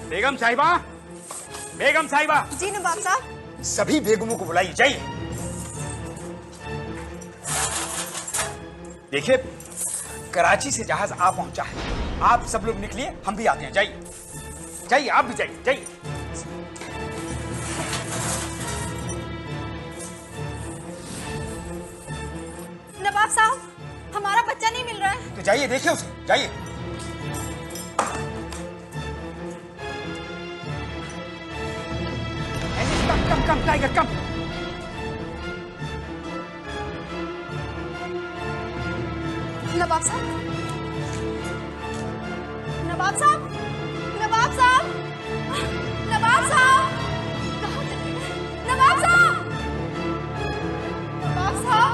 बेगम साहिबा, बेगम साहिबा। जी नवाब साहब। सभी बेगमों को बुलाइए, जाइए। देखिए, कराची से जहाज आ पहुंचा है। आप सब लोग निकलिए, हम भी आते हैं। जाइए जाइए, आप भी जाइए, जाइए। नवाब साहब, हमारा बच्चा नहीं मिल रहा है। तो जाइए, देखिए उसे, जाइए। कम कम कम टाइगर, कम। नवाब साहब, नवाब साहब, नवाब साहब, नवाब साहब, कहाँ चले गए? नवाब साहब, नवाब साहब,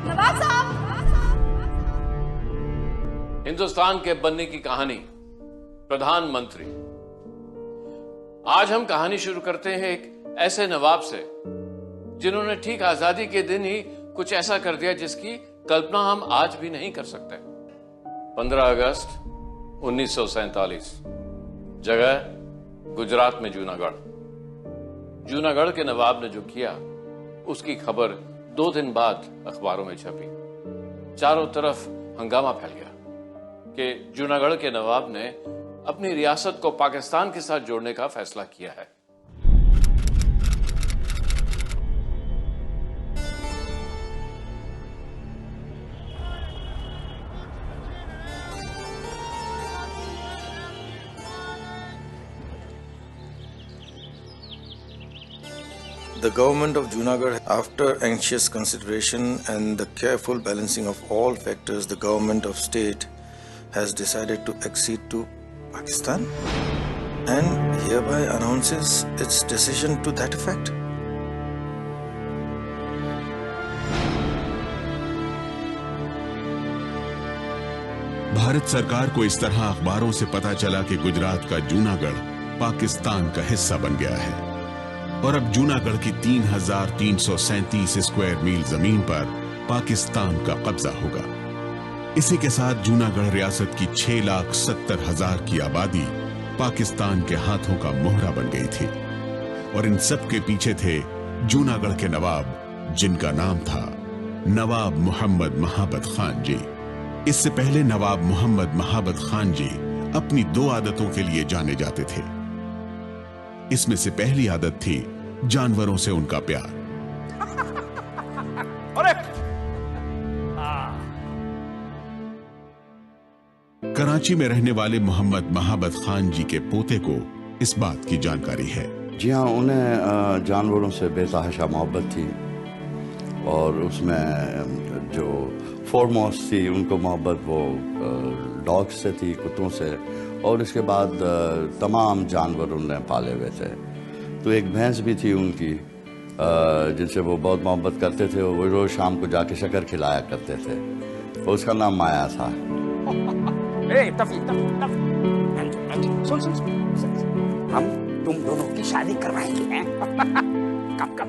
नवाब साहब। हिंदुस्तान के बनने की कहानी, प्रधानमंत्री। आज हम कहानी शुरू करते हैं एक ऐसे नवाब से जिन्होंने ठीक आजादी के दिन ही कुछ ऐसा कर दिया जिसकी कल्पना हम आज भी नहीं कर सकते। 15 अगस्त 1947, जगह गुजरात में जूनागढ़। जूनागढ़ के नवाब ने जो किया उसकी खबर 2 दिन बाद अखबारों में छपी। चारों तरफ हंगामा फैल गया कि जूनागढ़ के नवाब ने अपनी रियासत को पाकिस्तान के साथ जोड़ने का फैसला किया है। The government of Junagadh, after anxious consideration and the careful balancing of all factors, the government of state has decided to accede to Pakistan and hereby announces its decision to that effect. Bharat सरकार को इस तरह अखबारों से पता चला कि गुजरात का जूनागढ़ पाकिस्तान का हिस्सा बन गया है और अब जूनागढ़ की 3,337 स्क्वायर मील जमीन पर पाकिस्तान का कब्जा होगा। इसी के साथ जूनागढ़ रियासत की 6,70,000 की आबादी पाकिस्तान के हाथों का मोहरा बन गई थी और इन सब के पीछे थे जूनागढ़ के नवाब, जिनका नाम था नवाब मोहम्मद महाबत खान जी। इससे पहले नवाब मोहम्मद महाबत खान जी अपनी 2 आदतों के लिए जाने जाते थे। इसमें से पहली आदत थी जानवरों से उनका प्यार। कराची में रहने वाले मोहम्मद महाबत खान जी के पोते को इस बात की जानकारी है। जी हाँ, उन्हें जानवरों से बेतहाशा मोहब्बत थी और उसमें जो फॉरमोस्ट थी उनको मोहब्बत वो डॉग्स से थी, कुत्तों से, और इसके बाद तमाम जानवर उन्होंने पाले हुए थे। तो एक भैंस भी थी उनकी जिनसे वो बहुत मोहब्बत करते थे। वो रोज़ शाम को जाके शक्कर खिलाया करते थे। उसका नाम माया था। सुन, हम तुम दोनों की शादी करवाएंगे हैं। कब कब?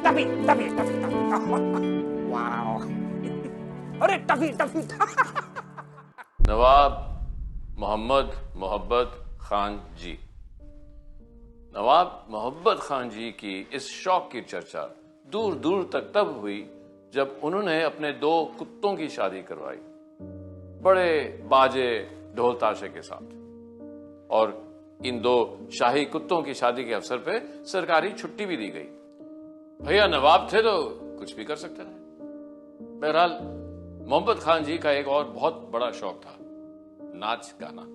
तभी तभी तभी तभी। वाह, अरे तभी तभी। नवाब मोहम्मद मोहब्बत खान जी। नवाब मोहब्बत खान जी की इस शौक की चर्चा दूर दूर तक तब हुई जब उन्होंने अपने 2 कुत्तों की शादी करवाई, बड़े बाजे ढोल ताशे के साथ। और इन 2 शाही कुत्तों की शादी के अवसर पे सरकारी छुट्टी भी दी गई। भैया नवाब थे तो कुछ भी कर सकते थे। बहरहाल मोहम्मद खान जी का एक और बहुत बड़ा शौक था, नाच गाना।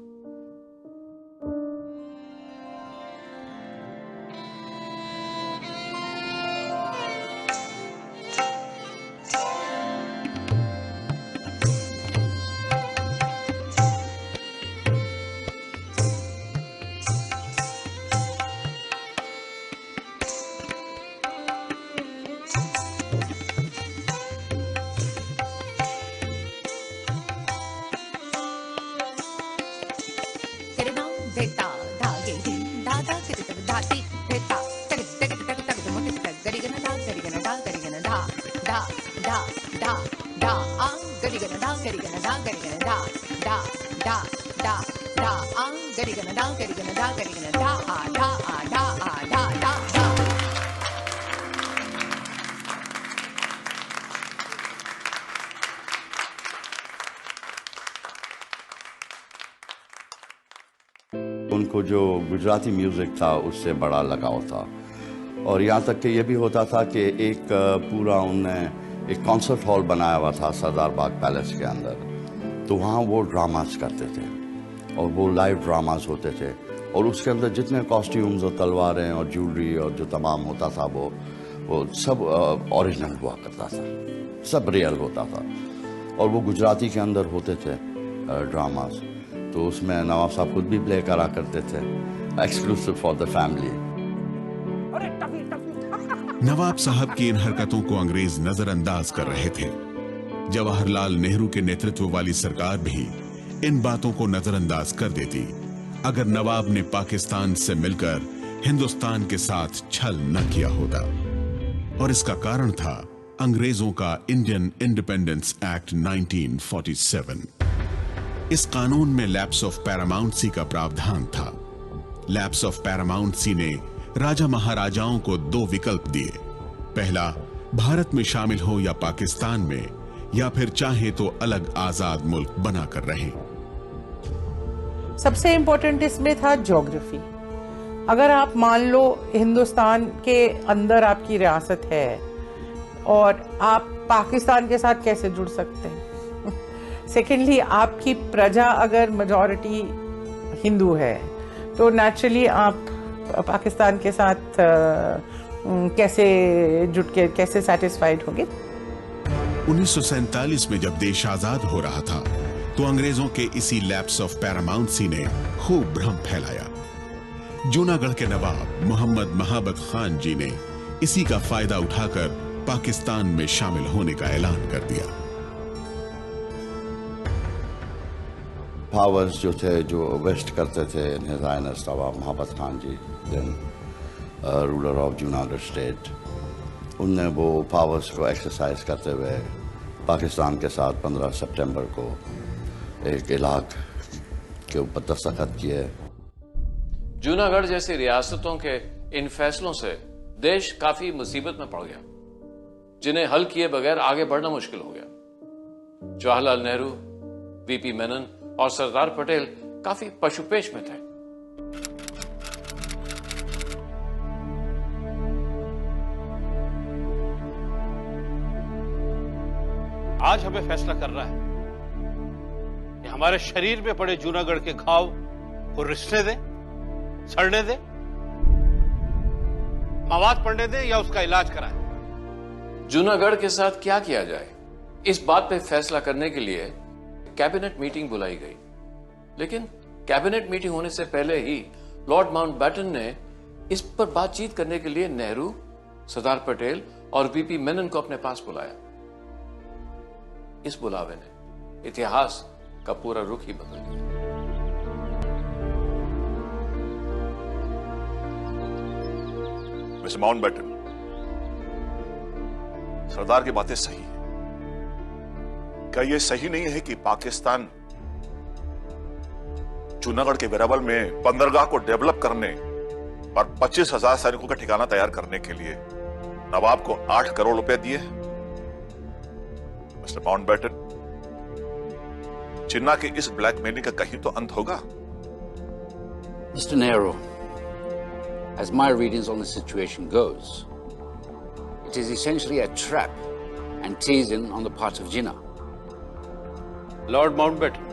da da ang gari gana da gari gana da gari gana da da da da da da. उनको जो गुजराती म्यूज़िक था उससे बड़ा लगाव था और यहाँ तक कि ये भी होता था कि एक पूरा उनने एक कॉन्सर्ट हॉल बनाया हुआ था सरदार बाग पैलेस के अंदर, तो वहाँ वो ड्रामास करते थे और वो लाइव ड्रामास होते थे और उसके अंदर जितने कॉस्ट्यूम्स और तलवारें और ज्वेलरी और जो तमाम होता था वो सब ओरिजिनल हुआ करता था, सब रियल होता था और वो गुजराती के अंदर होते थे ड्रामास। तो उसमें नवाब साहब खुद भी प्ले करा करते थे, एक्सक्लूसिव फॉर द फैमिली। अरे टफी टफी नवाब साहब की इन हरकतों को अंग्रेज नजरअंदाज कर रहे थे। जवाहरलाल नेहरू के नेतृत्व वाली सरकार भी इन बातों को नजरअंदाज कर देती अगर नवाब ने पाकिस्तान से मिलकर हिंदुस्तान के साथ छल न किया होता। और इसका कारण था अंग्रेजों का इंडियन इंडिपेंडेंस एक्ट 1947। इस कानून में लैप्स ऑफ पैरामाउंसी का प्रावधान था। लैप्स ऑफ पैरामाउंसी ने राजा महाराजाओं को दो विकल्प दिए, पहला भारत में शामिल हो या पाकिस्तान में, या फिर चाहे तो अलग आजाद मुल्क बनाकर रहे। सबसे इंपॉर्टेंट इसमें था ज्योग्राफी। अगर आप मान लो हिंदुस्तान के अंदर आपकी रियासत है और आप पाकिस्तान के साथ कैसे जुड़ सकते हैं। सेकेंडली, आपकी प्रजा अगर मेजॉरिटी हिंदू है तो नेचुरली आप पाकिस्तान के साथ कैसे जुट के कैसे सेटिस्फाइड होंगे। 1947 में जब देश आजाद हो रहा था तो अंग्रेजों के इसी लैप्स ऑफ पैरामाउंसी ने खूब भ्रम फैलाया। जूनागढ़ के नवाब मोहम्मद महाबत खान जी ने इसी का फायदा उठाकर पाकिस्तान में शामिल होने का ऐलान कर दिया। पावर्स जो थे जो वेस्ट करते थे his highness Nawab Mahabat Khan ji, then ruler of Junagadh state, उनने वो पावर्स को एक्सरसाइज करते हुए पाकिस्तान के साथ 15 सितंबर को एक इलाके के ऊपर दस्तखत किए। जूनागढ़ जैसी रियासतों के इन फैसलों से देश काफी मुसीबत में पड़ गया, जिन्हें हल किए बगैर आगे बढ़ना मुश्किल हो गया। जवाहरलाल नेहरू, वीपी मेनन और सरदार पटेल काफी पशुपेश में थे। आज हमें फैसला करना है कि हमारे शरीर में पड़े जूनागढ़ के घाव को रिसने दे, सड़ने दे, मवाद पड़ने दे या उसका इलाज कराए। जूनागढ़ के साथ क्या किया जाए, इस बात पे फैसला करने के लिए कैबिनेट मीटिंग बुलाई गई। लेकिन कैबिनेट मीटिंग होने से पहले ही लॉर्ड माउंटबेटन ने इस पर बातचीत करने के लिए नेहरू, सरदार पटेल और वीपी मेनन को अपने पास बुलाया। इस बुलावे ने इतिहास का पूरा रुख ही बदल दिया। मिस्टर माउंटबेटन, सरदार की बातें सही हैं। क्या यह सही नहीं है कि पाकिस्तान जूनागढ़ के वेरावल में बंदरगाह को डेवलप करने और 25,000 सैनिकों का ठिकाना तैयार करने के लिए नवाब को 8 करोड़ रुपए दिए? मिस्टर माउंटबेटन, जिन्ना के इस ब्लैकमेलिंग का कहीं तो अंत होगा। Mr. Nehru, as my readings on the situation goes, it is essentially a trap and teasing on the part of Jinnah. Lord Mountbatten,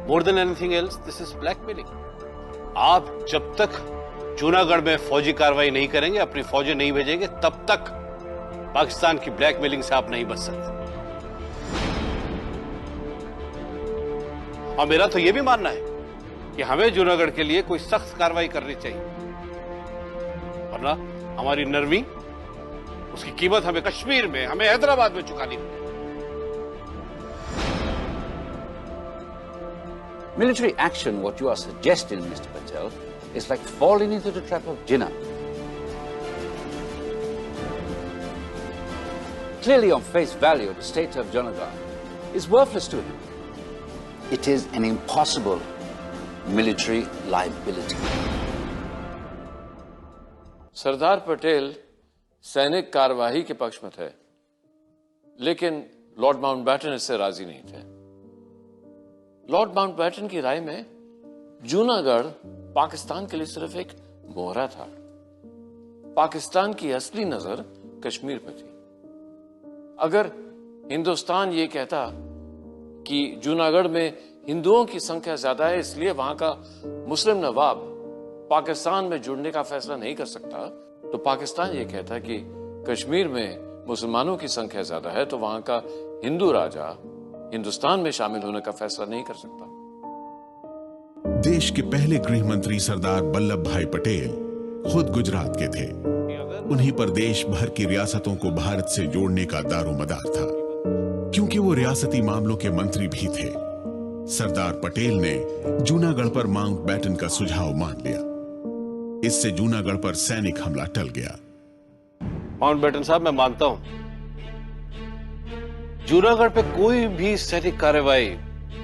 more than anything else, this is blackmailing. आप जब तक जूनागढ़ में फौजी कार्रवाई नहीं करेंगे, अपनी फौजें नहीं भेजेंगे, तब तक पाकिस्तान की ब्लैकमेलिंग से आप नहीं बच सकते। और मेरा तो यह भी मानना है कि हमें जूनागढ़ के लिए कोई सख्त कार्रवाई करनी चाहिए, वरना हमारी नरमी, उसकी कीमत हमें कश्मीर में, हमें हैदराबाद में चुकानी होगी। Military action, what you are suggesting, Mr. Patel, is like falling into the trap of Jinnah. Clearly, on face value, the state of Joonagarh is worthless to him. it is an impossible military liability. Sardar Patel सैनिक कार्यवाही के पक्ष में थे, लेकिन Lord Mountbatten इससे राजी नहीं थे। लॉर्ड माउंटबेटन की राय में जूनागढ़ पाकिस्तान के लिए सिर्फ एक मोहरा था। पाकिस्तान की असली नजर कश्मीर पे थी। अगर हिंदुस्तान ये कहता कि जूनागढ़ में हिंदुओं की संख्या ज्यादा है, इसलिए वहां का मुस्लिम नवाब पाकिस्तान में जुड़ने का फैसला नहीं कर सकता, तो पाकिस्तान ये कहता कि कश्मीर में मुसलमानों की संख्या ज्यादा है, तो वहां का हिंदू राजा हिंदुस्तान में शामिल होने का फैसला नहीं कर सकता। देश के पहले गृह मंत्री सरदार वल्लभ भाई पटेल खुद गुजरात के थे। उन्हीं पर देश भर की रियासतों को भारत से जोड़ने का दारोमदार था। क्योंकि वो रियासती मामलों के मंत्री भी थे, सरदार पटेल ने जूनागढ़ पर माउंटबेटन का सुझाव मान लिया। इससे जूनागढ़ पर सैनिक हमला टल गया। माउंटबेटन साहब, मैं मानता हूं जूनागढ़ पे कोई भी सैनिक कार्रवाई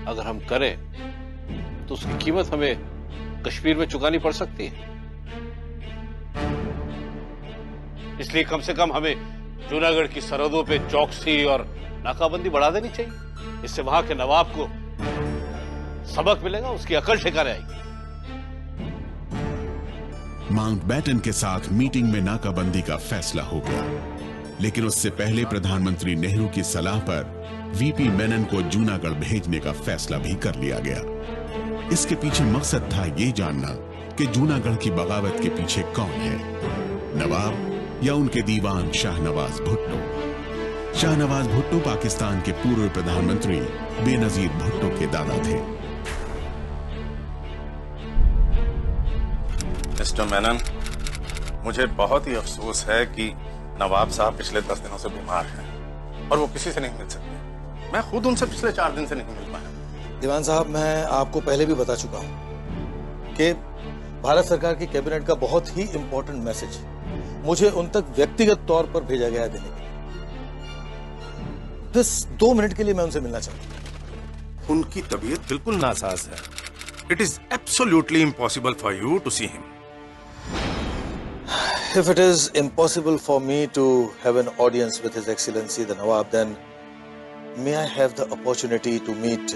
अगर हम करें तो उसकी कीमत हमें कश्मीर में चुकानी पड़ सकती है। इसलिए कम से कम हमें जूनागढ़ की सरहदों पे चौकसी और नाकाबंदी बढ़ा देनी चाहिए। इससे वहां के नवाब को सबक मिलेगा, उसकी अकल ठिकाने आएगी। माउंटबेटन के साथ मीटिंग में नाकाबंदी का फैसला हो गया, लेकिन उससे पहले प्रधानमंत्री नेहरू की सलाह पर वीपी मेनन को जूनागढ़ भेजने का फैसला भी कर लिया गया। इसके पीछे मकसद था ये जानना कि जूनागढ़ की बगावत के पीछे कौन है, नवाब या उनके दीवान शाहनवाज भुट्टो। शाहनवाज भुट्टो पाकिस्तान के पूर्व प्रधानमंत्री बेनजीर भुट्टो के दादा थे। मिस्टर मेनन, मुझे बहुत ही अफसोस है कि नवाब साहब पिछले 10 दिनों से बीमार हैं और वो किसी से नहीं मिल सकते। मैं खुद उनसे पिछले 4 दिन से नहीं मिल पाया। दीवान साहब, मैं आपको पहले भी बता चुका हूं कि भारत सरकार की कैबिनेट का बहुत ही इंपॉर्टेंट मैसेज मुझे उन तक व्यक्तिगत तौर पर भेजा गया देने के लिए। बस 2 मिनट के लिए मैं उनसे मिलना चाहता हूं। उनकी तबीयत बिल्कुल नासाज है। It is absolutely impossible for you to see him. If it is impossible for me to have an audience with His Excellency the Nawab, then may I have the opportunity to meet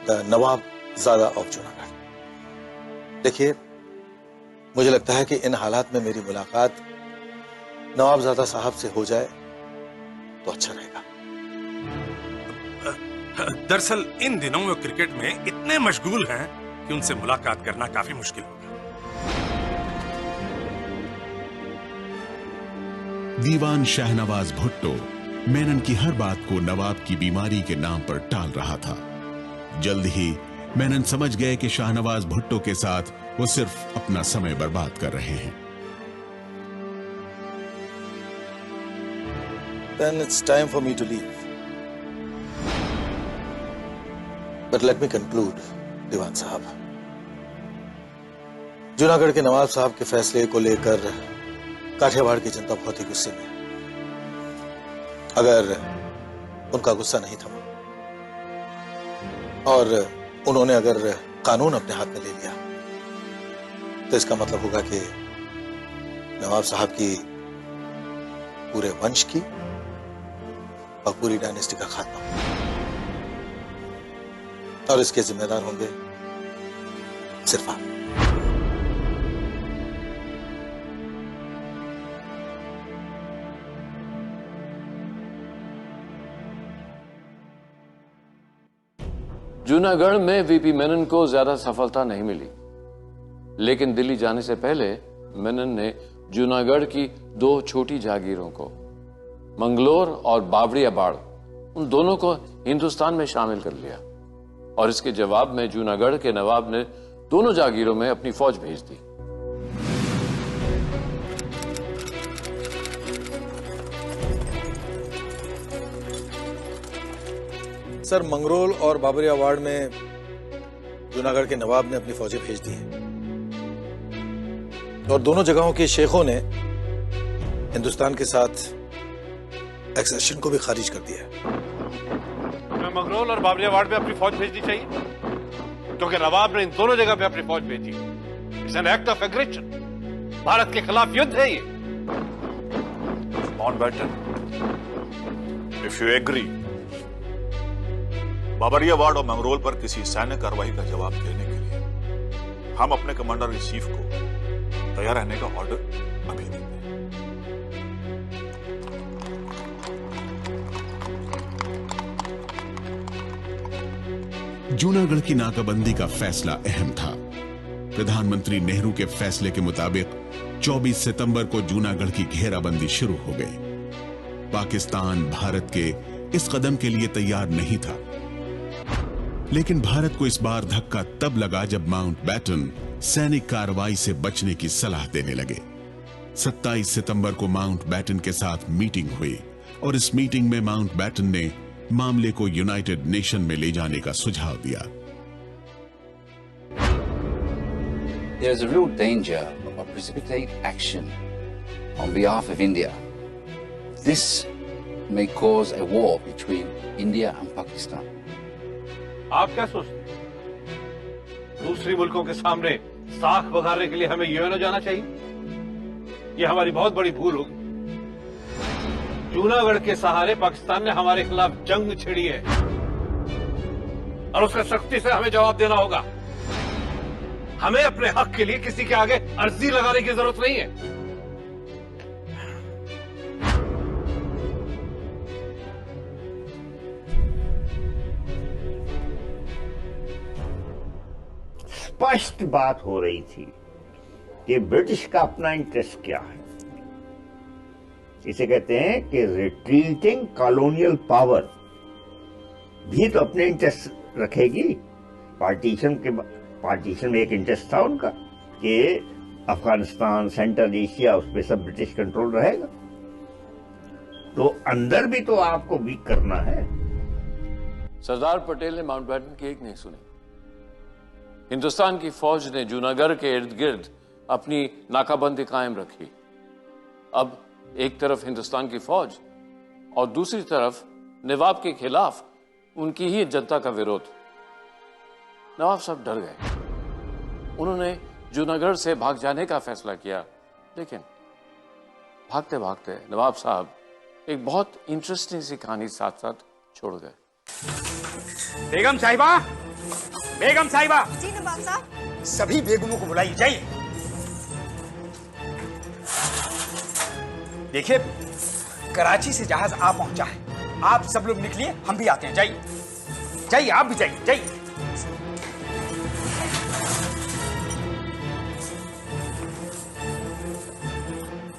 the Nawab Zada of Junagadh? देखिए, मुझे लगता है कि इन हालात में मेरी मुलाकात नवाबजादा साहब से हो जाए तो अच्छा रहेगा। दरअसल इन दिनों वो क्रिकेट में इतने मशगूल हैं कि उनसे मुलाकात करना काफी मुश्किल होगा। दीवान शाहनवाज भुट्टो मेनन की हर बात को नवाब की बीमारी के नाम पर टाल रहा था। जल्द ही मेनन समझ गए कि शाहनवाज भुट्टो के साथ वो सिर्फ अपना समय बर्बाद कर रहे हैं। Then it's time for me to leave. But let me conclude, दीवान साहब। जूनागढ़ के नवाब साहब के फैसले को लेकर काठियावाड़ की जनता बहुत ही गुस्से में। अगर उनका गुस्सा नहीं थमा और उन्होंने अगर कानून अपने हाथ में ले लिया, तो इसका मतलब होगा कि नवाब साहब की पूरे वंश की और पूरी डायनेस्टी का खात्मा, और इसके जिम्मेदार होंगे सिर्फ आप। जूनागढ़ में वीपी मेनन को ज्यादा सफलता नहीं मिली, लेकिन दिल्ली जाने से पहले मेनन ने जूनागढ़ की 2 छोटी जागीरों को, मंगलोर और बावड़ियाबाड़, उन दोनों को हिंदुस्तान में शामिल कर लिया, और इसके जवाब में जूनागढ़ के नवाब ने दोनों जागीरों में अपनी फौज भेज दी। सर, मंगरोल और बाबरियावाड़ में जूनागढ़ के नवाब ने अपनी फौजें भेज दी हैं, और दोनों जगहों के शेखों ने हिंदुस्तान के साथ एक्सेशन को भी खारिज कर दिया है। मंगरोल और बाबरियावाड़ में अपनी फौज भेजनी चाहिए, क्योंकि नवाब ने इन दोनों जगह पे अपनी फौज भेजी। It's an act of aggression, Bharat के खिलाफ युद्ध है ये। माउंटबेटन, इफ यू एग्री, बाबरियावाड़ और मंगरोल पर किसी सैन्य कार्रवाई का जवाब देने के लिए हम अपने कमांडर इन चीफ को तैयार रहने का ऑर्डर अभी देंगे। जूनागढ़ की नाकाबंदी का फैसला अहम था। प्रधानमंत्री नेहरू के फैसले के मुताबिक 24 सितंबर को जूनागढ़ की घेराबंदी शुरू हो गई। पाकिस्तान भारत के इस कदम के लिए तैयार नहीं था, लेकिन भारत को इस बार धक्का तब लगा जब माउंटबेटन सैनिक कार्रवाई से बचने की सलाह देने लगे। 27 सितंबर को माउंटबेटन के साथ मीटिंग हुई और इस मीटिंग में माउंटबेटन ने मामले को यूनाइटेड नेशन में ले जाने का सुझाव दिया। There is a real danger of precipitate action on behalf of India. This may cause a war between India and Pakistan. आप क्या सोचते हैं? दूसरी मुल्कों के सामने साख बघारने के लिए हमें यूएनओ जाना चाहिए? यह हमारी बहुत बड़ी भूल होगी। जूनागढ़ के सहारे पाकिस्तान ने हमारे खिलाफ जंग छिड़ी है और उसका सख्ती से हमें जवाब देना होगा। हमें अपने हक के लिए किसी के आगे अर्जी लगाने की जरूरत नहीं है। स्पष्ट बात हो रही थी कि ब्रिटिश का अपना इंटरेस्ट क्या है। इसे कहते हैं कि रिट्रीटिंग कॉलोनियल पावर भी तो अपने इंटरेस्ट रखेगी। पार्टीशन में एक इंटरेस्ट था उनका कि अफगानिस्तान, सेंट्रल एशिया, उस पर सब ब्रिटिश कंट्रोल रहेगा। तो अंदर भी तो आपको वीक करना है। सरदार पटेल ने माउंटबेटन की एक नहीं सुनी। हिंदुस्तान की फौज ने जूनागढ़ के इर्द गिर्द अपनी नाकाबंदी कायम रखी। अब एक तरफ हिंदुस्तान की फौज और दूसरी तरफ नवाब के खिलाफ उनकी ही जनता का विरोध। नवाब साहब डर गए। उन्होंने जूनागढ़ से भाग जाने का फैसला किया, लेकिन भागते भागते नवाब साहब एक बहुत इंटरेस्टिंग सी कहानी साथ साथ छोड़ गए। बेगम साहिबा, बेगम साहिबा। जी नवाब साहब। सभी बेगमों को बुलाइए, जाइए। देखिए, कराची से जहाज आ पहुंचा है। आप सब लोग निकलिए, हम भी आते हैं। जाइए जाइए, आप भी जाइए, जाइए।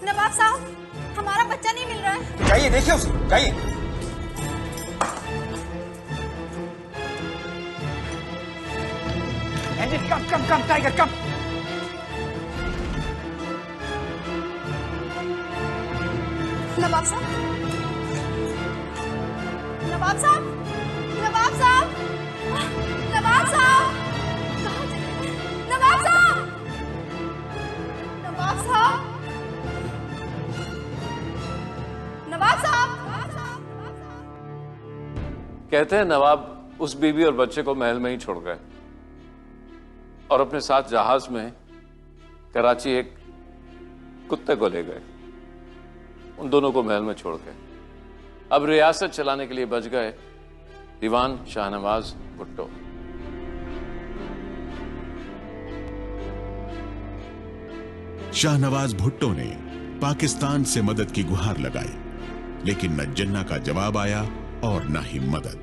नवाब साहब, हमारा बच्चा नहीं मिल रहा है। तो जाइए, देखिए उसे, जाइए। एंजिन, कम कम कम, टाइगर कम। नवाब साहब, नवाब साहब, नवाब साहब, नवाब साहब, कहाँ चले गए? नवाब साहब, नवाब साहब, नवाब साहब। कहते हैं नवाब उस बीवी और बच्चे को महल में ही छोड़ गए और अपने साथ जहाज में कराची एक कुत्ते को ले गए। उन दोनों को महल में छोड़ के अब रियासत चलाने के लिए बच गए दीवान शाहनवाज भुट्टो। शाहनवाज भुट्टो ने पाकिस्तान से मदद की गुहार लगाई, लेकिन न जिन्ना का जवाब आया और न ही मदद।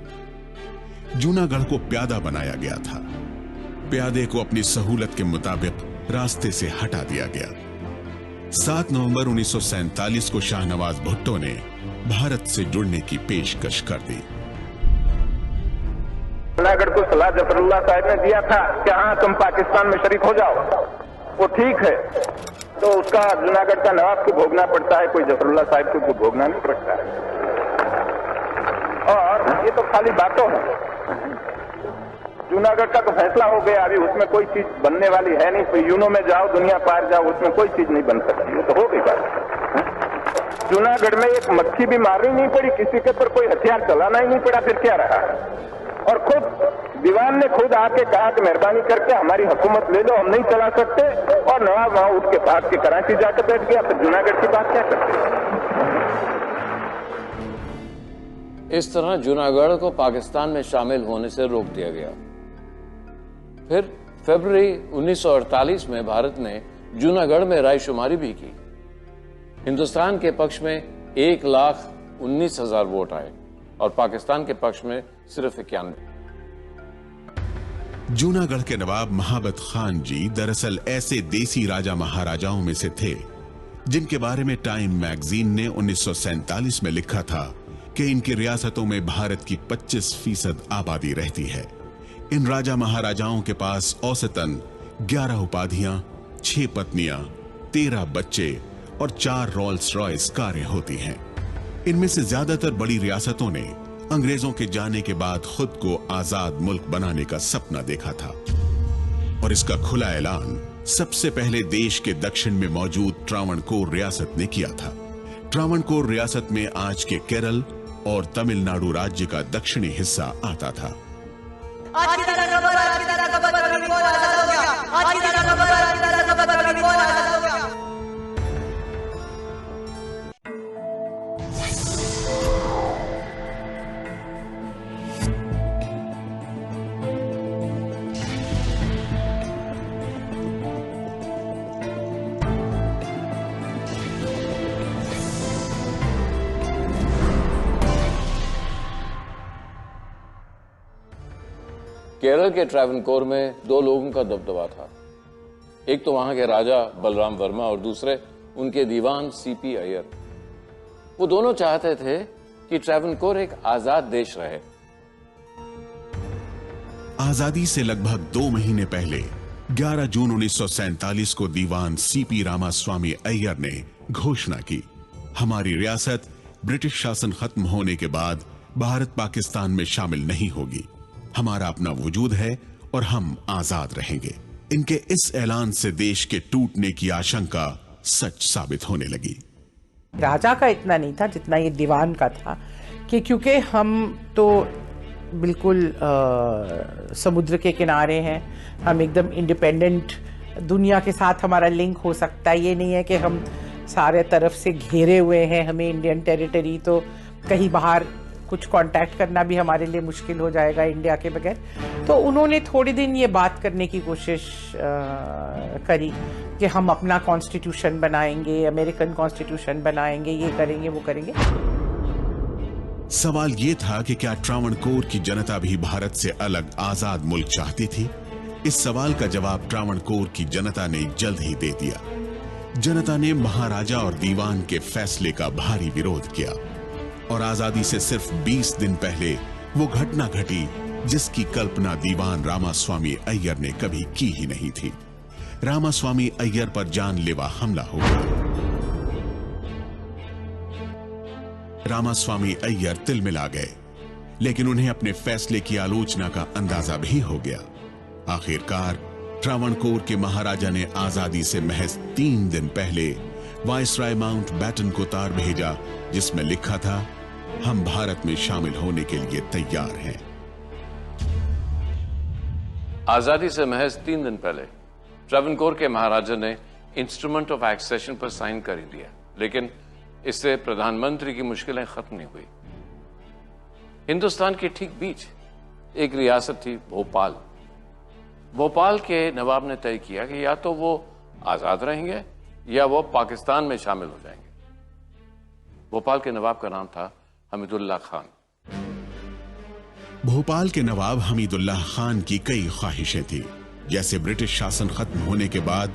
जूनागढ़ को प्यादा बनाया गया था। प्यादे को अपनी सहूलत के मुताबिक रास्ते से हटा दिया गया। 7 नवंबर 1947 को शाहनवाज भुट्टो ने भारत से जुड़ने की पेशकश कर दी। जूनागढ़ को सलाह जफरुल्लाह साहब ने दिया था कि हाँ तुम पाकिस्तान में शरीक हो जाओ, वो ठीक है, तो उसका जूनागढ़ का नवाब को भोगना पड़ता है, कोई जफरुल्लाह साहब को भोगना नहीं पड़ता है। और ये तो खाली बातों है। जूनागढ़ का तो फैसला हो गया, अभी उसमें कोई चीज बनने वाली है नहीं। कोई यूनो में जाओ, दुनिया पार जाओ, उसमें कोई चीज नहीं बन सकती, वो तो हो गई बात। जूनागढ़ में एक मक्खी भी मारनी नहीं पड़ी, किसी के पर कोई हथियार चलाना ही नहीं पड़ा, फिर क्या रहा? और खुद दीवान ने खुद आके कहा कि मेहरबानी करके हमारी हुकूमत ले लो, हम नहीं चला सकते, और नवाब वहां उठ के भाग के कराची जाकर बैठ गया। फिर जूनागढ़ की बात क्या करते? इस तरह जूनागढ़ को पाकिस्तान में शामिल होने से रोक दिया गया। फिर फरवरी 1948 में भारत ने जूनागढ़ में रायशुमारी भी की। हिंदुस्तान के पक्ष में 1,19,000 वोट आए और पाकिस्तान के पक्ष में सिर्फ 91। जूनागढ़ के नवाब महाबत खान जी दरअसल ऐसे देसी राजा महाराजाओं में से थे जिनके बारे में टाइम मैगजीन ने 1947 में लिखा था कि इनकी रियासतों में भारत की 25% आबादी रहती है। इन राजा महाराजाओं के पास औसतन 11 उपाधियां, 6 पत्नियां, 13 बच्चे और 4 रोल्स रॉयस कारें होती हैं। इनमें से ज्यादातर बड़ी रियासतों ने अंग्रेजों के जाने के बाद खुद को आजाद मुल्क बनाने का सपना देखा था और इसका खुला ऐलान सबसे पहले देश के दक्षिण में मौजूद त्रावणकोर रियासत ने किया था। त्रावणकोर रियासत में आज के केरल और तमिलनाडु राज्य का दक्षिणी हिस्सा आता था। आज की तरह खबर, आज की तरह खबर, प्रवीण कौर आजाद हो गया। आज की तरह खबर, आज की तरह खबर, प्रवीण कौर आजाद हो गया। केरल के ट्रावनकोर में 2 लोगों का दबदबा था। एक तो वहां के राजा बलराम वर्मा और दूसरे उनके दीवान सीपी अय्यर। वो दोनों चाहते थे कि ट्रावनकोर एक आजाद देश रहे। आजादी से लगभग 2 महीने पहले 11 जून 1947 को दीवान सीपी रामास्वामी अय्यर ने घोषणा की, हमारी रियासत ब्रिटिश शासन खत्म होने के बाद भारत पाकिस्तान में शामिल नहीं होगी। हमारा अपना वजूद है और हम आजाद रहेंगे। इनके इस ऐलान से देश के टूटने की आशंका सच साबित होने लगी। राजा का इतना नहीं था जितना ये दीवान का था कि क्योंकि हम तो बिल्कुल समुद्र के किनारे हैं, हम एकदम इंडिपेंडेंट, दुनिया के साथ हमारा लिंक हो सकता है। ये नहीं है कि हम सारे तरफ से घेरे हुए हैं, हमें इंडियन टेरिटरी, तो कहीं बाहर कुछ कांटेक्ट करना भी हमारे लिए मुश्किल हो जाएगा इंडिया के बगैर। तो उन्होंने थोड़े दिन ये बात करने की कोशिश करी कि हम अपना कॉन्स्टिट्यूशन बनाएंगे, अमेरिकन कॉन्स्टिट्यूशन बनाएंगे, ये करेंगे, वो करेंगे। सवाल ये था कि क्या त्रावणकोर की जनता भी भारत से अलग आजाद मुल्क चाहती थी? इस सवाल का जवाब त्रावणकोर की जनता ने जल्द ही दे दिया। जनता ने महाराजा और दीवान के फैसले का भारी विरोध किया और आजादी से सिर्फ 20 दिन पहले वो घटना घटी जिसकी कल्पना दीवान रामास्वामी अय्यर ने कभी की ही नहीं थी। रामास्वामी अय्यर पर जानलेवा हमला हो गया। रामास्वामी अय्यर तिलमिला गए, लेकिन उन्हें अपने फैसले की आलोचना का अंदाजा भी हो गया। आखिरकार त्रावणकोर के महाराजा ने आजादी से महज 3 दिन पहले वायसराय माउंट बैटन को तार भेजा जिसमें लिखा था, हम भारत में शामिल होने के लिए तैयार हैं। आजादी से महज 3 दिन पहले ट्रावनकोर के महाराजा ने इंस्ट्रूमेंट ऑफ एक्सेशन पर साइन कर ही दिया, लेकिन इससे प्रधानमंत्री की मुश्किलें खत्म नहीं हुई। हिंदुस्तान के ठीक बीच एक रियासत थी भोपाल। भोपाल के नवाब ने तय किया कि या तो वो आजाद रहेंगे या वो पाकिस्तान में शामिल हो जाएंगे। भोपाल के नवाब का नाम था हमीदुल्लाह खान। भोपाल के नवाब हमीदुल्लाह खान की कई ख्वाहिशें थी, जैसे ब्रिटिश शासन खत्म होने के बाद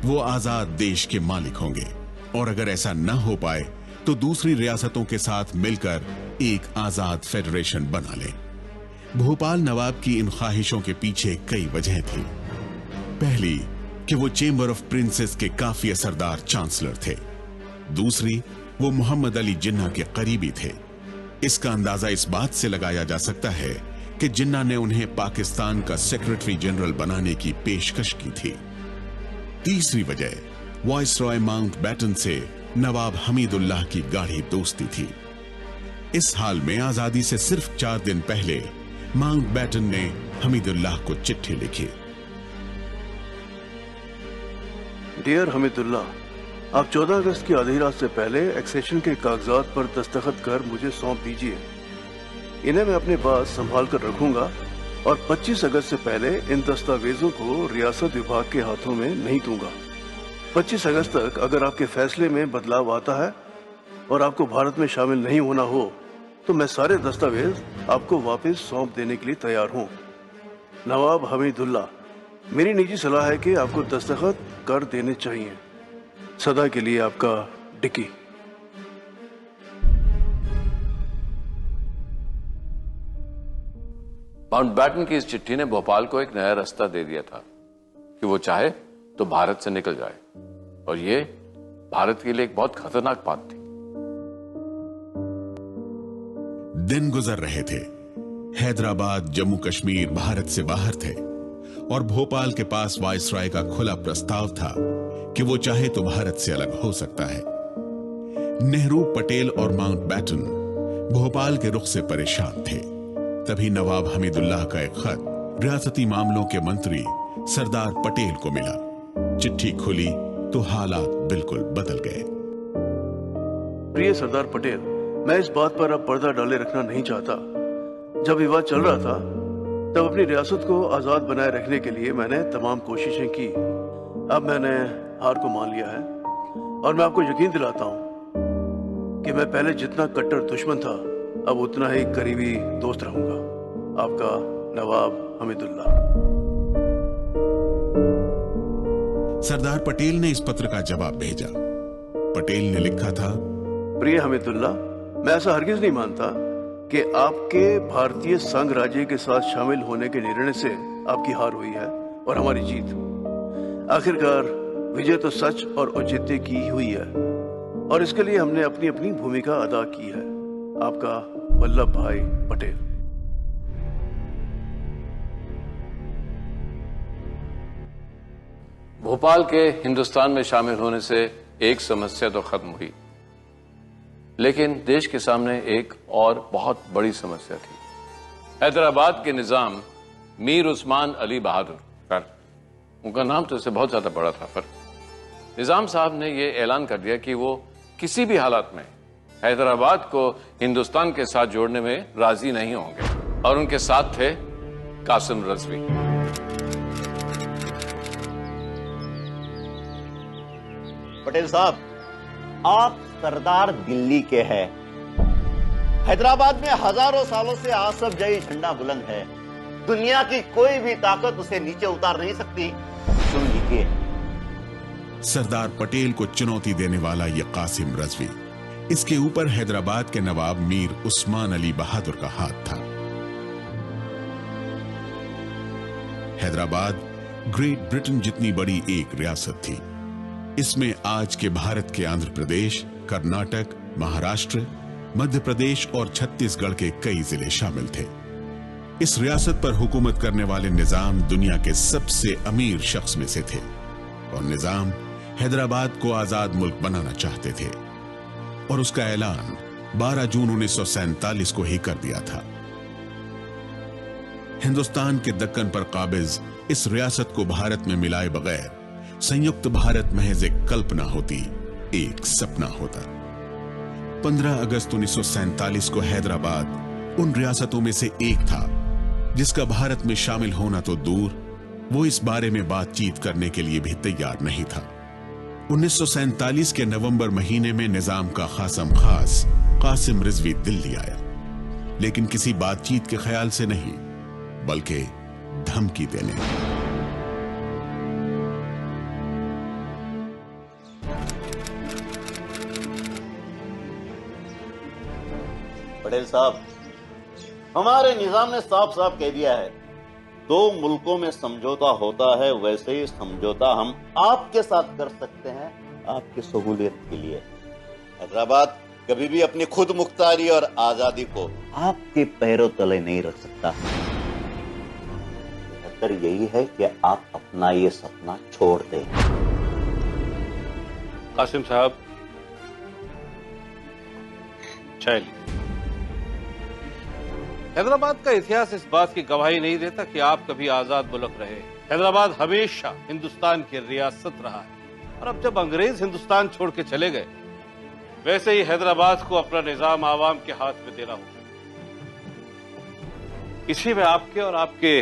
वो आजाद देश के मालिक होंगे और अगर ऐसा न हो पाए तो दूसरी रियासतों के साथ मिलकर एक आजाद फेडरेशन बना लें। भोपाल नवाब की इन ख्वाहिशों के पीछे कई वजह थी। पहली कि वो चेंबर ऑफ प्रिंसेस के काफी असरदार चांसलर थे। दूसरी, वो मोहम्मद अली जिन्ना के करीबी थे। इसका अंदाजा इस बात से लगाया जा सकता है कि जिन्ना ने उन्हें पाकिस्तान का सेक्रेटरी जनरल बनाने की पेशकश की थी। तीसरी वजह, वायसरॉय माउंट बैटन से नवाब हमीदुल्लाह की गाढ़ी दोस्ती थी। इस हाल में आजादी से सिर्फ 4 दिन पहले माउंटबेटन ने हमीदुल्लाह को चिट्ठी लिखी। डियर हमीदुल्लाह, आप 14 अगस्त की आधी रात से पहले एक्सेशन के कागजात पर दस्तखत कर मुझे सौंप दीजिए। इन्हें मैं अपने पास संभाल कर रखूंगा और 25 अगस्त से पहले इन दस्तावेजों को रियासत विभाग के हाथों में नहीं दूंगा। 25 अगस्त तक अगर आपके फैसले में बदलाव आता है और आपको भारत में शामिल नहीं होना हो तो मैं सारे दस्तावेज आपको वापस सौंप देने के लिए तैयार हूँ। नवाब हमीदुल्लाह, मेरी निजी सलाह है कि आपको दस्तखत कर देने चाहिए। सदा के लिए आपका डिकी। माउंटबेटन की इस चिट्ठी ने भोपाल को एक नया रास्ता दे दिया था कि वो चाहे तो भारत से निकल जाए, और ये भारत के लिए एक बहुत खतरनाक बात थी। दिन गुजर रहे थे। हैदराबाद, जम्मू कश्मीर भारत से बाहर थे और भोपाल के पास वायसराय का खुला प्रस्ताव था कि वो चाहे तो भारत से अलग हो सकता है। नेहरू, पटेल और माउंटबेटन भोपाल के रुख से परेशान थे। तभी नवाब हमीदुल्लाह का एक खत रियासती मामलों के मंत्री सरदार पटेल को मिला। चिट्ठी खुली तो हालात बिल्कुल बदल गए। प्रिय सरदार पटेल, मैं इस बात पर अब पर्दा डाले रखना नहीं चाहता। जब विवाद चल रहा था तब अपनी रियासत को आजाद बनाए रखने के लिए मैंने तमाम कोशिशें की। अब मैंने हार को मान लिया है और मैं आपको यकीन दिलाता हूं कि मैं पहले जितना कट्टर दुश्मन था अब उतना ही करीबी दोस्त रहूंगा। आपका नवाब हमीदुल्लाह। सरदार पटेल ने इस पत्र का जवाब भेजा। पटेल ने लिखा था, प्रिय हमीदुल्लाह, मैं ऐसा हरगिज नहीं मानता कि आपके भारतीय संघ राज्य के साथ शामिल होने के निर्णय से आपकी हार हुई है और हमारी जीत। आखिरकार विजय तो सच और औचित्य की हुई है और इसके लिए हमने अपनी अपनी भूमिका अदा की है। आपका वल्लभ भाई पटेल। भोपाल के हिंदुस्तान में शामिल होने से एक समस्या तो खत्म हुई, लेकिन देश के सामने एक और बहुत बड़ी समस्या थी। हैदराबाद के निजाम मीर उस्मान अली बहादुर, पर उनका नाम तो इससे बहुत ज्यादा बड़ा था, पर निजाम साहब ने यह ऐलान कर दिया कि वो किसी भी हालात में हैदराबाद को हिंदुस्तान के साथ जोड़ने में राजी नहीं होंगे, और उनके साथ थे कासिम रजवी। पटेल साहब, आप सरदार दिल्ली के हैं। हैदराबाद में हजारों सालों से आसफ जई झंडा बुलंद है। दुनिया की कोई भी ताकत उसे नीचे उतार नहीं सकती। सुन लीजिए। सरदार पटेल को चुनौती देने वाला यह कासिम रजवी, इसके ऊपर हैदराबाद के नवाब मीर उस्मान अली बहादुर का हाथ था। हैदराबाद ग्रेट ब्रिटेन जितनी बड़ी एक रियासत थी। इसमें आज के भारत के आंध्र प्रदेश, कर्नाटक, महाराष्ट्र, मध्य प्रदेश और छत्तीसगढ़ के कई जिले शामिल थे। इस रियासत पर हुकूमत करने वाले निजाम दुनिया के सबसे अमीर शख्स में से थे और निजाम हैदराबाद को आजाद मुल्क बनाना चाहते थे और उसका ऐलान 12 जून 1947 को ही कर दिया था। हिंदुस्तान के दक्कन पर काबिज इस रियासत को भारत में मिलाए बगैर संयुक्त भारत महज एक कल्पना होती, एक सपना होता। 15 अगस्त 1947 को हैदराबाद उन रियासतों में से एक था जिसका भारत में शामिल होना तो दूर, वो इस बारे में बातचीत करने के लिए भी तैयार नहीं था। 1947 के नवंबर महीने में निजाम का खासम खास कासिम रिजवी दिल्ली आया, लेकिन किसी बातचीत के ख्याल से नहीं, बल्कि धमकी देने। पटेल साहब, हमारे निजाम ने साफ साफ कह दिया है, 2 मुल्कों में समझौता होता है, वैसे ही समझौता हम आपके साथ कर सकते हैं, आपकी सहूलियत के लिए। हैदराबाद कभी भी अपनी खुद मुख्तारी और आजादी को आपके पैरों तले नहीं रख सकता। बेहतर यही है कि आप अपना ये सपना छोड़ दें। कासिम साहब, चाय ली। हैदराबाद का इतिहास इस बात की गवाही नहीं देता कि आप कभी आजाद मुल्क रहे। हैदराबाद हमेशा हिंदुस्तान की रियासत रहा है और अब जब अंग्रेज हिंदुस्तान छोड़ के चले गए, वैसे ही हैदराबाद को अपना निजाम आवाम के हाथ में देना होगा। इसी में आपके और आपके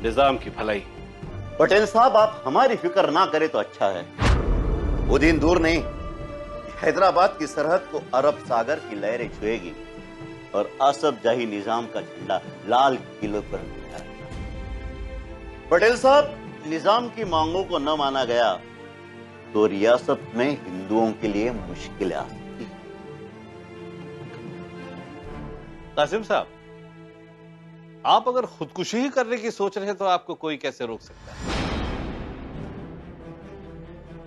निजाम की भलाई। पटेल साहब, आप हमारी फिक्र ना करें तो अच्छा है। वो दिन दूर नहीं, हैदराबाद की सरहद को अरब सागर की लहरें छुएगी और आसफ जाही निजाम का झंडा लाल किले पर लहराएगा। पटेल साहब, निजाम की मांगों को न माना गया तो रियासत में हिंदुओं के लिए मुश्किलें आ सकती हैं। कासिम साहब, आप अगर खुदकुशी ही करने की सोच रहे हैं तो आपको कोई कैसे रोक सकता है?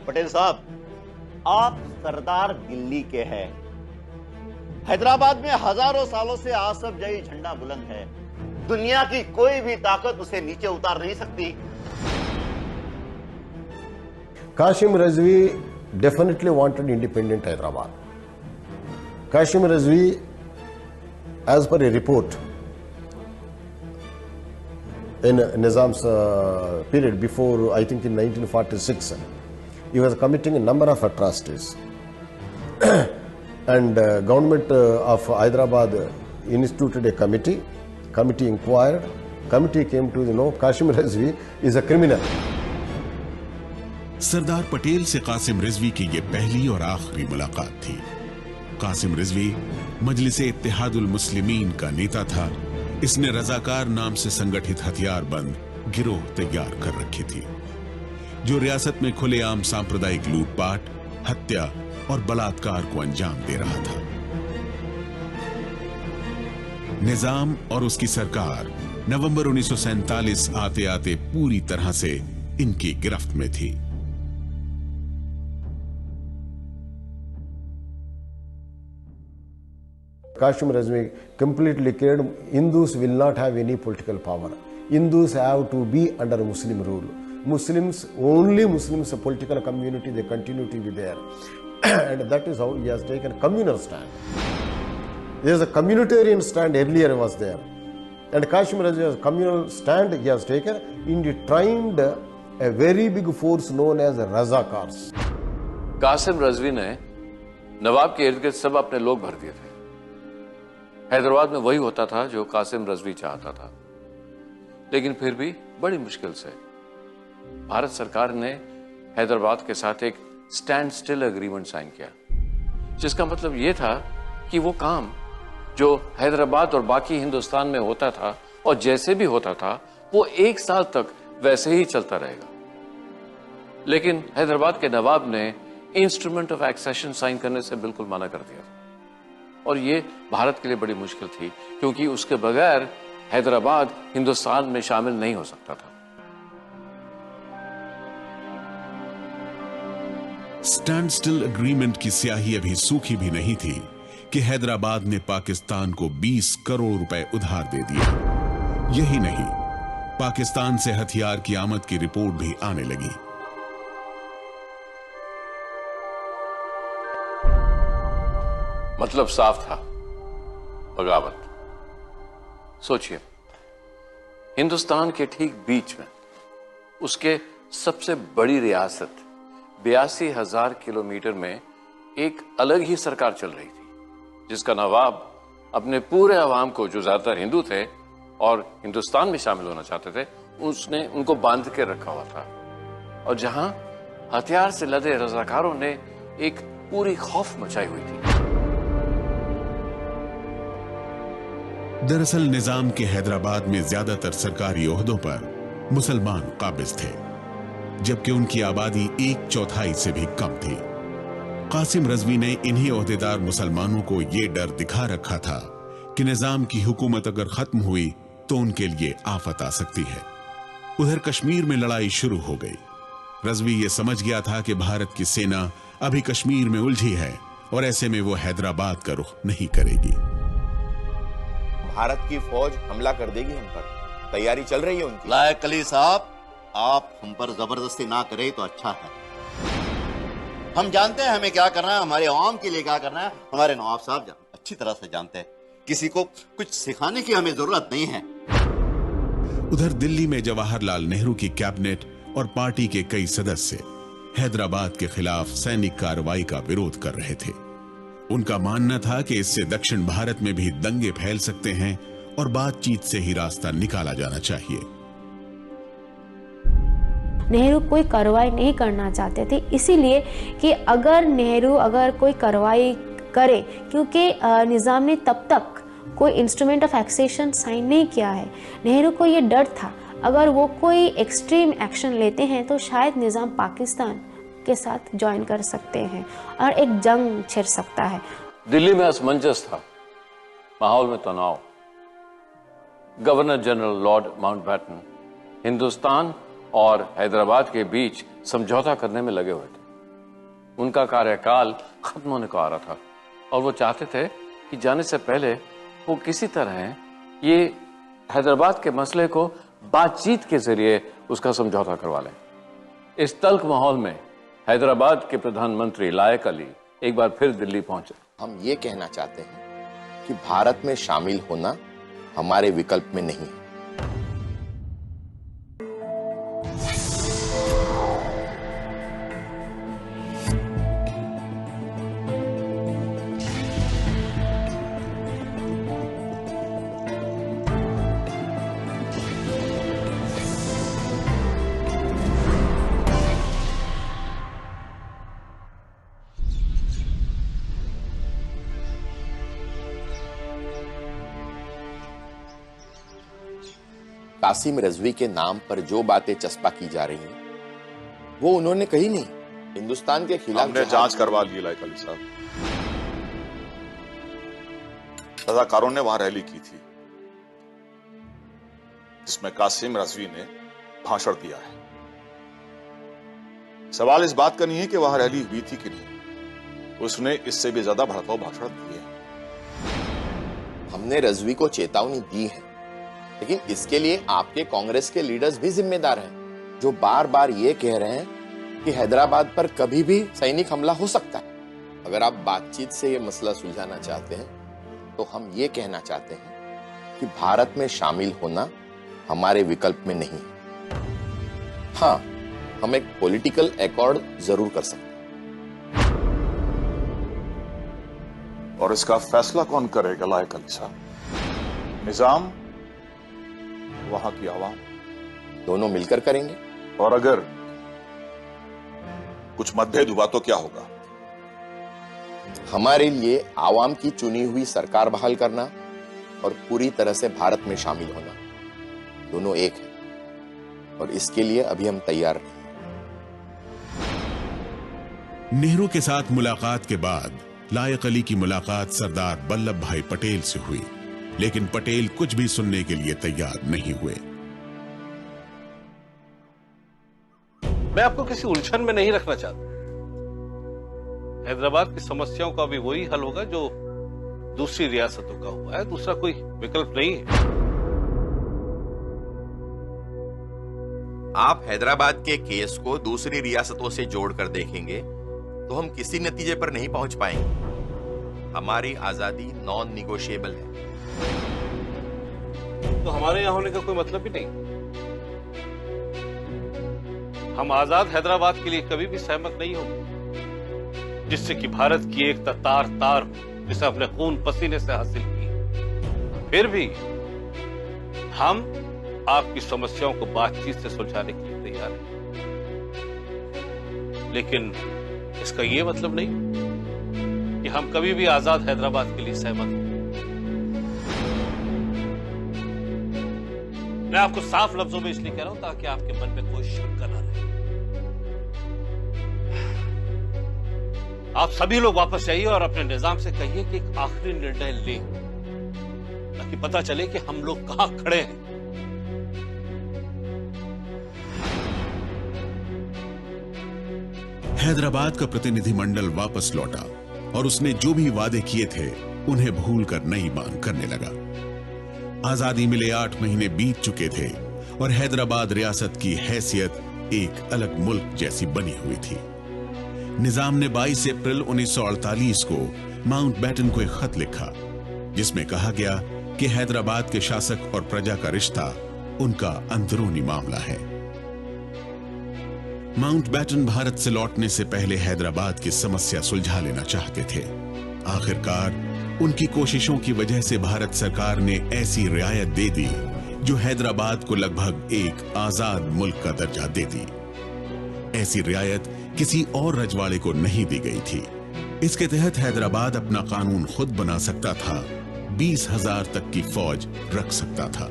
पटेल साहब, आप सरदार दिल्ली के हैं। हैदराबाद में हजारों सालों से आसफ जाही झंडा बुलंद है। दुनिया की कोई भी ताकत उसे नीचे उतार नहीं सकती। Qasim Rizvi definitely wanted independent Hyderabad. Qasim Rizvi, as per a report in Nizam's period before, I think in 1946, he was committing a number of atrocities. And government of Hyderabad instituted a committee. Committee inquired. Committee came to know Qasim Rizvi is a criminal. Sardar Patel से कासिम रिजवी की यह पहली और आखिरी मुलाकात थी। कासिम रिजवी मजलिस इत्तेहादुल मुस्लिमीन का नेता था। इसने रजाकार नाम से संगठित हथियारबंद गिरोह तैयार कर रखी थी, जो रियासत में खुलेआम सांप्रदायिक लूटपाट, हत्या और बलात्कार को अंजाम दे रहा था। निजाम और उसकी सरकार नवंबर 1947 आते आते पूरी तरह से इनकी गिरफ्त में थी। Qasim Rizvi completely cared. Hindus will not have any political power. Hindus have to be under Muslim rule. Muslims, only Muslims, a political community, they continue to be there. And that is how he has taken communal stand. There is a communitarian stand earlier was there. And Qasim Rizvi has communal stand he has taken in trained a very big force known as Razakars. Qasim Razvi ने नवाब के इर्द गिर्द सब अपने लोग भर दिए थे। हैदराबाद में वही होता था जो कासिम रजवी चाहता था, लेकिन फिर भी बड़ी मुश्किल से भारत सरकार ने हैदराबाद के साथ एक स्टैंड स्टिल एग्रीमेंट साइन किया, जिसका मतलब यह था कि वो काम जो हैदराबाद और बाकी हिंदुस्तान में होता था और जैसे भी होता था वो 1 साल तक वैसे ही चलता रहेगा। लेकिन हैदराबाद के नवाब ने इंस्ट्रूमेंट ऑफ एक्सेशन साइन करने से बिल्कुल मना कर दिया था, और ये भारत के लिए बड़ी मुश्किल थी क्योंकि उसके बगैर हैदराबाद हिंदुस्तान में शामिल नहीं हो सकता था। स्टैंड स्टिल एग्रीमेंट की स्याही अभी सूखी भी नहीं थी कि हैदराबाद ने पाकिस्तान को 20 करोड़ रुपए उधार दे दिए। यही नहीं, पाकिस्तान से हथियार की आमद की रिपोर्ट भी आने लगी। मतलब साफ था, बगावत। सोचिए, हिंदुस्तान के ठीक बीच में उसके सबसे बड़ी रियासत 82,000 किलोमीटर में एक अलग ही सरकार चल रही थी, जिसका नवाब अपने पूरे अवाम को, जो ज्यादातर हिंदू थे और हिंदुस्तान में शामिल होना चाहते थे, उसने उनको बांध के रखा हुआ था, और जहां हथियार से लदे रजाकारों ने एक पूरी खौफ मचाई हुई थी। दरअसल निजाम के हैदराबाद में ज्यादातर सरकारी ओहदों पर मुसलमान काबिज थे, जबकि उनकी आबादी 1/4 से भी कम थी। कासिम रजवी ने इन्हीं ओहदेदार मुसलमानों को यह डर दिखा रखा था कि निजाम की हुकूमत अगर खत्म हुई तो उनके लिए आफत आ सकती है। उधर कश्मीर में लड़ाई शुरू हो गई। रजवी ये समझ गया था कि भारत की सेना अभी कश्मीर में उलझी है और ऐसे में वो हैदराबाद का रुख नहीं करेगी। भारत की फौज हमला कर देगी हम पर, तैयारी चल रही है उनकी। लायक अली साहब, आप हम पर जबरदस्ती ना करें तो अच्छा है। हम जानते हैं हमें क्या करना है, हमारे आवाम के लिए क्या करना है, हमारे नवाब साहब जानते हैं। अच्छी तरह से जानते हैं। किसी को कुछ सिखाने की हमें जरूरत नहीं है। उधर दिल्ली में जवाहरलाल नेहरू की कैबिनेट और पार्टी के कई सदस्य हैदराबाद के खिलाफ सैनिक कार्रवाई का विरोध कर रहे थे। उनका मानना था कि इससे दक्षिण भारत में भी दंगे फैल सकते हैं और बातचीत से ही रास्ता निकाला जाना चाहिए। नेहरू कोई कार्रवाई नहीं करना चाहते थे, इसीलिए कि अगर नेहरू कोई कार्रवाई करे, क्योंकि निज़ाम ने तब तक कोई इंस्ट्रूमेंट ऑफ एक्सेशन साइन नहीं किया है। नेहरू को ये डर था अगर वो कोई एक्सट्रीम एक्शन लेते हैं तो शायद निज़ाम पाकिस्तान के साथ ज्वाइन कर सकते हैं और एक जंग छिड़ सकता है। दिल्ली में असमंजस था, माहौल में तनाव। Governor general Lord Mountbatten Hindustan और हैदराबाद के बीच समझौता करने में लगे हुए थे। उनका कार्यकाल खत्म होने को आ रहा था और वो चाहते थे कि जाने से पहले वो किसी तरह ये हैदराबाद के मसले को बातचीत के जरिए उसका समझौता करवा लें। इस तल्ख माहौल में हैदराबाद के प्रधानमंत्री लायक अली एक बार फिर दिल्ली पहुंचे। हम ये कहना चाहते हैं कि भारत में शामिल होना हमारे विकल्प में नहीं है। कासिम रिजवी के नाम पर जो बातें चस्पा की जा रही हैं, वो उन्होंने कही नहीं। हिंदुस्तान के खिलाफ हमने जांच करवा ली लायक अली साहब। रजाकारों ने वहां रैली की थी जिसमें कासिम रिजवी ने भाषण दिया है। सवाल इस बात का नहीं है कि वहां रैली हुई थी कि नहीं, उसने इससे भी ज्यादा भड़काऊ भाषण दिए। हमने रिजवी को चेतावनी दी है, लेकिन इसके लिए आपके कांग्रेस के लीडर्स भी जिम्मेदार हैं, जो बार बार ये कह रहे हैं कि हैदराबाद पर कभी भी सैनिक हमला हो सकता है। अगर आप बातचीत से ये मसला सुलझाना चाहते हैं तो हम ये कहना चाहते हैं कि भारत में शामिल होना हमारे विकल्प में नहीं है। हाँ, हम एक पॉलिटिकल एकॉर्ड जरूर कर सकते हैं। और इसका फैसला कौन करेगा लायक अली साहब? निजाम, वहां की आवाम? दोनों मिलकर करेंगे। और अगर कुछ मतभेद हुआ तो क्या होगा? हमारे लिए आवाम की चुनी हुई सरकार बहाल करना और पूरी तरह से भारत में शामिल होना, दोनों एक है, और इसके लिए अभी हम तैयार नहीं। नेहरू के साथ मुलाकात के बाद लायक अली की मुलाकात सरदार वल्लभ भाई पटेल से हुई, लेकिन पटेल कुछ भी सुनने के लिए तैयार नहीं हुए। मैं आपको किसी उलझन में नहीं रखना चाहता। हैदराबाद की समस्याओं का भी वही हल होगा जो दूसरी रियासतों का हुआ है, दूसरा कोई विकल्प नहीं है। आप हैदराबाद के केस को दूसरी रियासतों से जोड़कर देखेंगे तो हम किसी नतीजे पर नहीं पहुंच पाएंगे। हमारी आजादी नॉन निगोशिएबल है। तो हमारे यहां होने का कोई मतलब ही नहीं। हम आजाद हैदराबाद के लिए कभी भी सहमत नहीं होंगे जिससे कि भारत की एक तार तार हो, जिसे अपने खून पसीने से हासिल की। फिर भी हम आपकी समस्याओं को बातचीत से सुलझाने के लिए तैयार हैं, लेकिन इसका यह मतलब नहीं कि हम कभी भी आजाद हैदराबाद के लिए सहमत हों। मैं आपको साफ लफ्जों में इसलिए कह रहा हूं ताकि आपके मन में कोई शंका न रहे। आप सभी लोग वापस जाइए और अपने निजाम से कहिए कि एक आखिरी निर्णय ले, ताकि पता चले कि हम लोग कहां खड़े हैं। हैदराबाद का प्रतिनिधिमंडल वापस लौटा और उसने जो भी वादे किए थे उन्हें भूलकर नई मांग करने लगा। आजादी मिले 8 महीने बीत चुके थे और हैदराबाद रियासत की हैसियत एक अलग मुल्क जैसी बनी हुई थी। निजाम ने 22 अप्रैल 1948 को माउंटबेटन को एक खत लिखा जिसमें कहा गया कि हैदराबाद के शासक और प्रजा का रिश्ता उनका अंदरूनी मामला है। माउंटबेटन भारत से लौटने से पहले हैदराबाद की समस्या सुलझा लेना चाहते थे। आखिरकार उनकी कोशिशों की वजह से भारत सरकार ने ऐसी रियायत दे दी जो हैदराबाद को लगभग एक आजाद मुल्क का दर्जा दे दी। ऐसी रियायत किसी और रजवाड़े को नहीं दी गई थी। इसके तहत हैदराबाद अपना कानून खुद बना सकता था, 20,000 तक की फौज रख सकता था।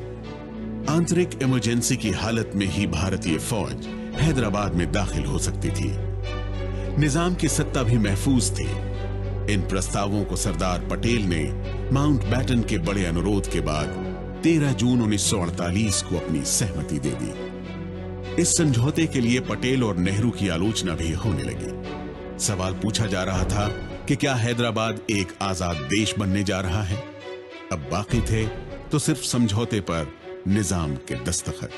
आंतरिक इमरजेंसी की हालत में ही भारतीय फौज हैदराबाद में दाखिल हो सकती थी। निजाम की सत्ता भी महफूज थी। इन प्रस्तावों को सरदार पटेल ने माउंटबेटन के बड़े अनुरोध के बाद 13 जून 1948 को अपनी सहमति दे दी। इस समझौते के लिए पटेल और नेहरू की आलोचना भी होने लगी। सवाल पूछा जा रहा था कि क्या हैदराबाद एक आजाद देश बनने जा रहा है? अब बाकी थे तो सिर्फ समझौते पर निजाम के दस्तखत।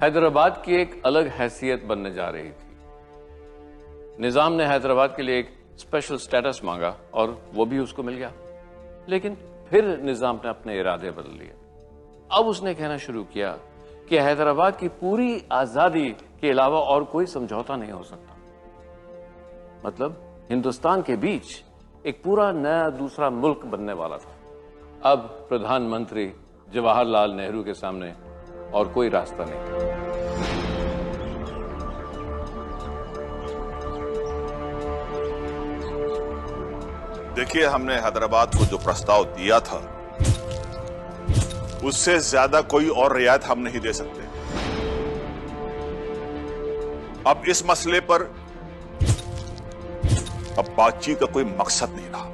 हैदराबाद की एक अलग हैसियत बनने जा रही थी। निजाम ने हैदराबाद के लिए एक स्पेशल स्टेटस मांगा और वो भी उसको मिल गया। लेकिन फिर निजाम ने अपने इरादे बदल लिए। अब उसने कहना शुरू किया कि हैदराबाद की पूरी आजादी के अलावा और कोई समझौता नहीं हो सकता। मतलब हिंदुस्तान के बीच एक पूरा नया दूसरा मुल्क बनने वाला था। अब प्रधानमंत्री जवाहरलाल नेहरू के सामने और कोई रास्ता नहीं था। देखिए, हमने हैदराबाद को जो प्रस्ताव दिया था उससे ज्यादा कोई और रियायत हम नहीं दे सकते। अब इस मसले पर अब बातचीत का कोई मकसद नहीं रहा।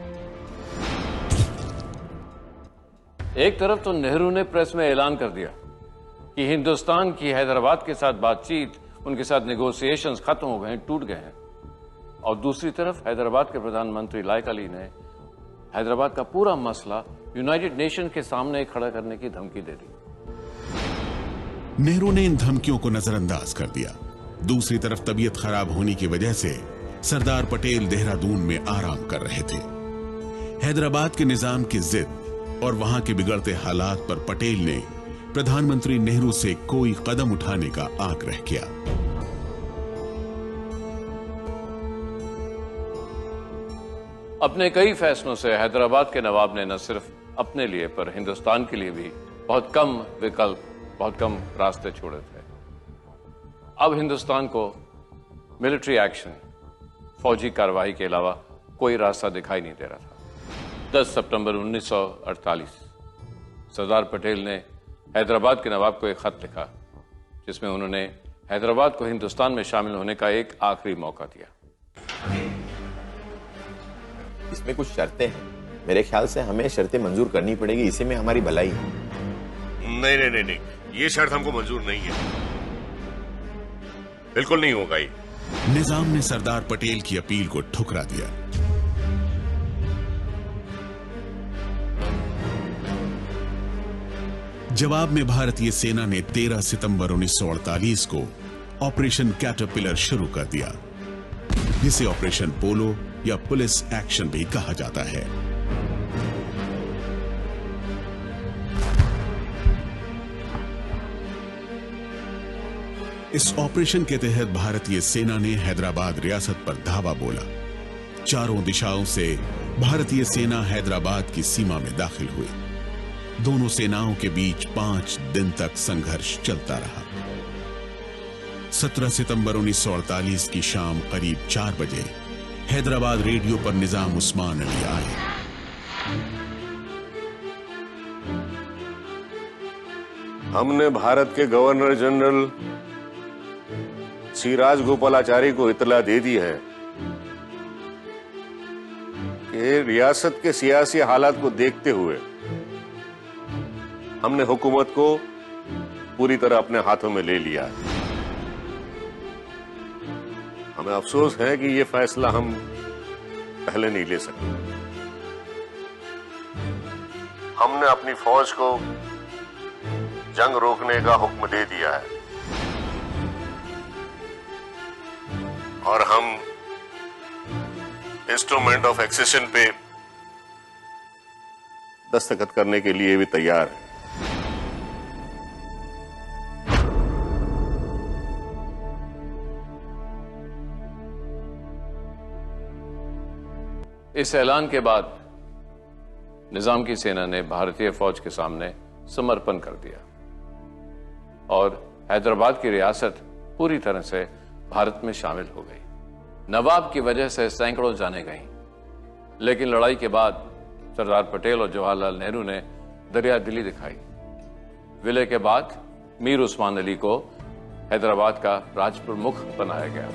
एक तरफ तो नेहरू ने प्रेस में ऐलान कर दिया कि हिंदुस्तान की हैदराबाद के साथ बातचीत, उनके साथ नेगोशिएशंस खत्म हो गए हैं, टूट गए हैं। और दूसरी तरफ हैदराबाद के प्रधानमंत्री लायक अली ने हैदराबाद का पूरा मसला यूनाइटेड नेशन के सामने खड़ा करने की धमकी दे दी। नेहरू ने इन धमकियों को नजरअंदाज कर दिया। दूसरी तरफ तबीयत खराब होने की वजह से सरदार पटेल देहरादून में आराम कर रहे थे। हैदराबाद के निजाम की जिद और वहां के बिगड़ते हालात पर पटेल ने प्रधानमंत्री नेहरू से कोई कदम उठाने का आग्रह किया। अपने कई फैसलों से हैदराबाद के नवाब ने न सिर्फ अपने लिए पर हिंदुस्तान के लिए भी बहुत कम विकल्प, बहुत कम रास्ते छोड़े थे। अब हिंदुस्तान को मिलिट्री एक्शन, फौजी कार्रवाई के अलावा कोई रास्ता दिखाई नहीं दे रहा था। 10 सितंबर 1948 सरदार पटेल ने हैदराबाद के नवाब को एक खत लिखा जिसमें उन्होंने हैदराबाद को हिंदुस्तान में शामिल होने का एक आखिरी मौका दिया। इसमें कुछ शर्तें हैं, मेरे ख्याल से हमें शर्तें मंजूर करनी पड़ेगी, इसी में हमारी भलाई है। नहीं नहीं नहीं नहीं, ये शर्त हमको मंजूर नहीं है, बिल्कुल नहीं होगा ये। निजाम ने सरदार पटेल की अपील को ठुकरा दिया। जवाब में भारतीय सेना ने 13 सितंबर 1948 को ऑपरेशन कैटरपिलर शुरू कर दिया, जिसे ऑपरेशन पोलो या पुलिस एक्शन भी कहा जाता है। इस ऑपरेशन के तहत भारतीय सेना ने हैदराबाद रियासत पर धावा बोला। चारों दिशाओं से भारतीय सेना हैदराबाद की सीमा में दाखिल हुई। दोनों सेनाओं के बीच 5 दिन तक संघर्ष चलता रहा। 17 सितंबर 1948 की शाम करीब 4 बजे हैदराबाद रेडियो पर निजाम उस्मान अली आए। हमने भारत के गवर्नर जनरल श्री राजगोपालाचारी को इत्तला दे दी है कि रियासत के सियासी हालात को देखते हुए हमने हुकूमत को पूरी तरह अपने हाथों में ले लिया है। हमें अफसोस है कि ये फैसला हम पहले नहीं ले सके। हमने अपनी फौज को जंग रोकने का हुक्म दे दिया है। और हम इंस्ट्रूमेंट ऑफ एक्सेशन पे दस्तखत करने के लिए भी तैयार हैं। इस ऐलान के बाद निजाम की सेना ने भारतीय फौज के सामने समर्पण कर दिया और हैदराबाद की रियासत पूरी तरह से भारत में शामिल हो गई। नवाब की वजह से सैकड़ों जानें गईं, लेकिन लड़ाई के बाद सरदार पटेल और जवाहरलाल नेहरू ने दरिया दिली दिखाई। विलय के बाद मीर उस्मान अली को हैदराबाद का राज प्रमुख बनाया गया।